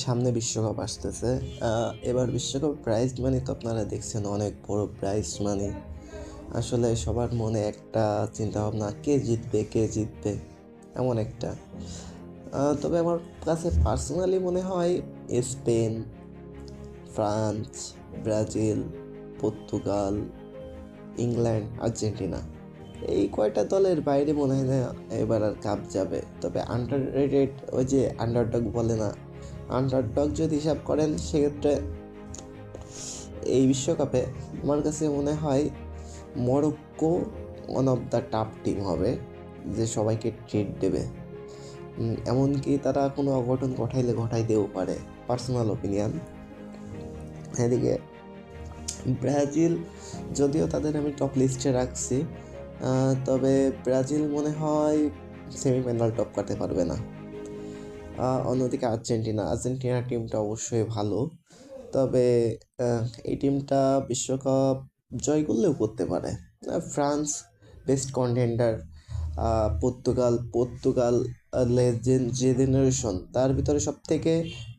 সামনে বিশ্বকাপ আসতেছে। এবার বিশ্বকাপ প্রাইজ মানি তো আপনারা দেখছেন, অনেক বড় প্রাইজ মানি। আসলে সবার মনে একটা চিন্তাভাবনা, কে জিতবে কে জিতবে, এমন একটা। তবে আমার কাছে পার্সোনালি মনে হয় Spain, France, Brazil, Portugal, England, Argentina, এই কয়টা দলের বাইরে মনে হয় না এবার আর কাপ যাবে। তবে আন্ডার রেটেড, ওই যে আন্ডারডগ বলে না, আন্ডারডগ যদি হিসাব করেন সেক্ষেত্রে এই বিশ্বকাপে আমার কাছে মনে হয় Morocco one of the tough team হবে, যে সবাইকে ট্রিট দেবে। এমনকি তারা কোনো অঘটন ঘটাইতেও পারে, পার্সোনাল ওপিনিয়ন। এদিকে ব্রাজিল, যদিও তাদের আমি টপ লিস্টে রাখছি, তবে ব্রাজিল মনে হয় সেমিফাইনাল টপ করতে পারবে না। অন্যদিকে আর্জেন্টিনা টিমটা অবশ্যই ভালো, তবে এই টিমটা বিশ্বকাপ জয় করলেও করতে পারে। France best contender. পর্তুগাল যে জেনারেশন, তার ভিতরে সব থেকে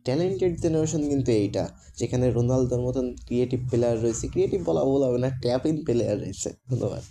ট্যালেন্টেড জেনারেশন কিন্তু এইটা, যেখানে রোনালদোর মতন ক্রিয়েটিভ প্লেয়ার রয়েছে, ক্রিয়েটিভ বলা হবে না, ট্যাপ ইন প্লেয়ার রয়েছে। ধন্যবাদ।